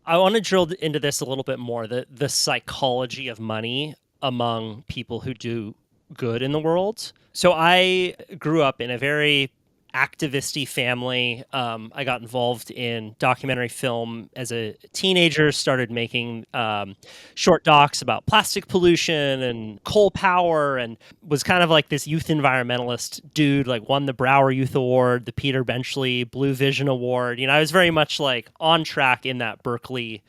I want to drill into this a little bit more, the psychology of money among people who do good in the world. So I grew up in a very activisty family. I got involved in documentary film as a teenager, started making short docs about plastic pollution and coal power, and was kind of like this youth environmentalist dude, like won the Brower Youth Award, the Peter Benchley Blue Vision Award. I was very much like on track in that Berkeley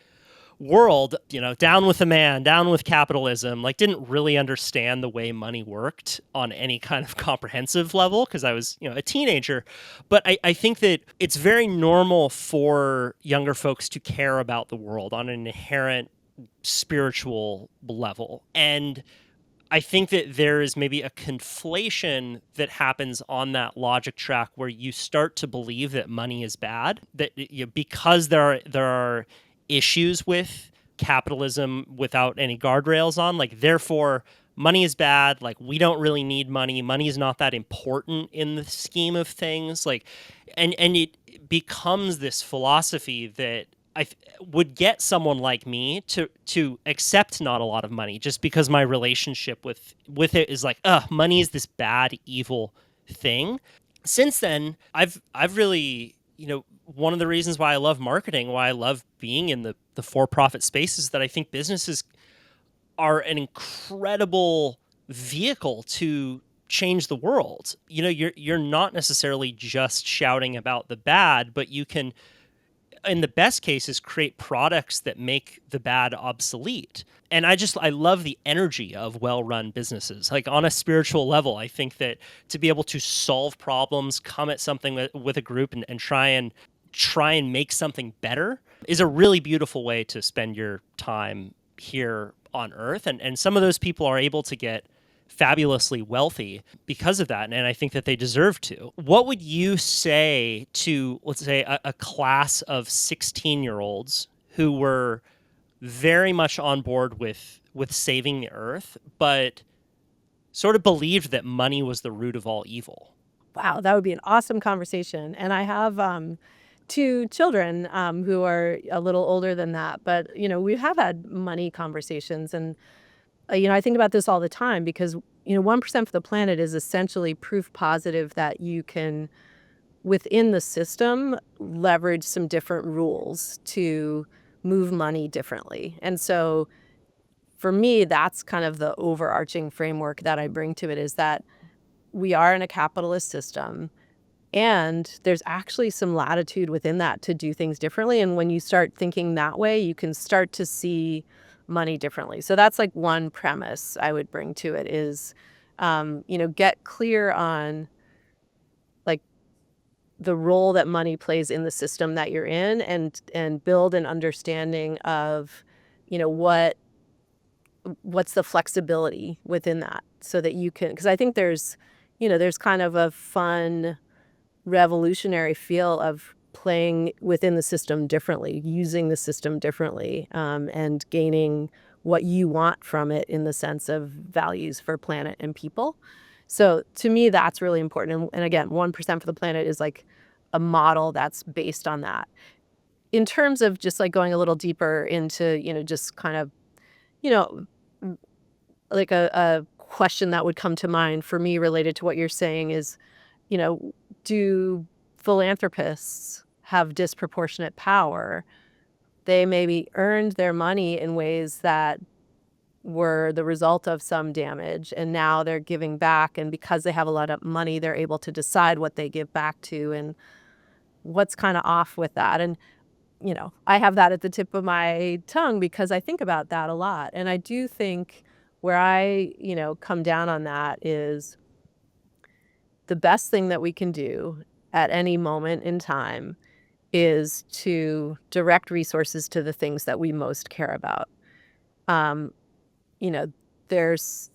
world, down with the man, down with capitalism, like didn't really understand the way money worked on any kind of comprehensive level because I was, a teenager. But I think that it's very normal for younger folks to care about the world on an inherent spiritual level. And I think that there is maybe a conflation that happens on that logic track where you start to believe that money is bad, that because there are issues with capitalism without any guardrails on, like therefore money is bad, like we don't really need money. Money is not that important in the scheme of things, like and it becomes this philosophy that would get someone like me to accept not a lot of money just because my relationship with it is like, money is this bad, evil thing. Since then, I've really, one of the reasons why I love marketing, why I love being in the for-profit space is that I think businesses are an incredible vehicle to change the world. You're not necessarily just shouting about the bad, but you can, in the best cases, create products that make the bad obsolete. And I love the energy of well-run businesses. Like on a spiritual level, I think that to be able to solve problems, come at something with a group and try and make something better is a really beautiful way to spend your time here on earth. And some of those people are able to get fabulously wealthy because of that. And I think that they deserve to. What would you say to, let's say, a class of 16-year-olds who were very much on board with saving the earth, but sort of believed that money was the root of all evil? Wow, that would be an awesome conversation. And I have two children who are a little older than that, but we have had money conversations, and I think about this all the time because 1% for the planet is essentially proof positive that you can, within the system, leverage some different rules to move money differently. And so for me, that's kind of the overarching framework that I bring to it, is that we are in a capitalist system, and there's actually some latitude within that to do things differently. And when you start thinking that way, you can start to see money differently. So that's like one premise I would bring to it is, get clear on like the role that money plays in the system that you're in, and build an understanding of, what what's the flexibility within that so that you can, because I think there's kind of a fun revolutionary feel of playing within the system differently, using the system differently, and gaining what you want from it in the sense of values for planet and people. So to me, that's really important. And again, 1% for the planet is like a model that's based on that. In terms of just like going a little deeper into, just kind of, you know, like a question that would come to mind for me related to what you're saying is, you know, do philanthropists have disproportionate power? They maybe earned their money in ways that were the result of some damage, and now they're giving back. And because they have a lot of money, they're able to decide what they give back to and what's kind of off with that. And, I have that at the tip of my tongue because I think about that a lot. And I do think where I, come down on that is the best thing that we can do at any moment in time is to direct resources to the things that we most care about. Um, you know, there's,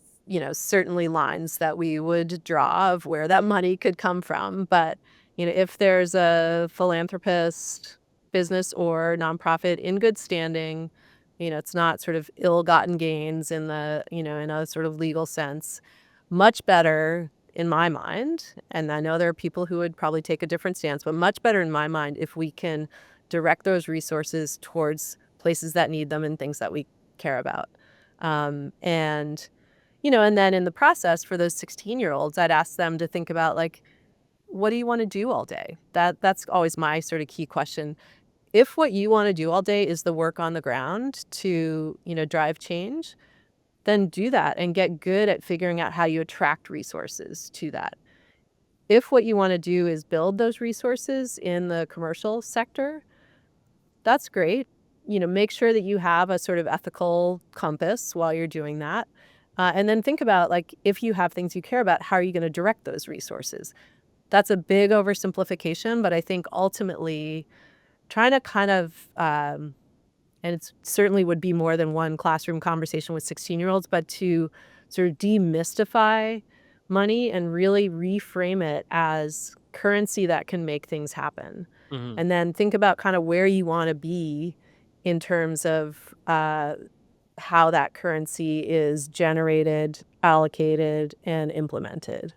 certainly lines that we would draw of where that money could come from. But, if there's a philanthropist, business, or nonprofit in good standing, it's not sort of ill-gotten gains in in a sort of legal sense, much better in my mind. And I know there are people who would probably take a different stance, but much better in my mind if we can direct those resources towards places that need them and things that we care about. And and then in the process for those 16-year-olds, I'd ask them to think about like, what do you want to do all day? That's always my sort of key question. If what you want to do all day is the work on the ground to, drive change, then do that and get good at figuring out how you attract resources to that. If what you want to do is build those resources in the commercial sector, that's great. Make sure that you have a sort of ethical compass while you're doing that. And then think about, like, if you have things you care about, how are you going to direct those resources? That's a big oversimplification, but I think ultimately trying to kind of, and it certainly would be more than one classroom conversation with 16-year-olds, but to sort of demystify money and really reframe it as currency that can make things happen. Hmm. And then think about kind of where you want to be in terms of how that currency is generated, allocated, and implemented.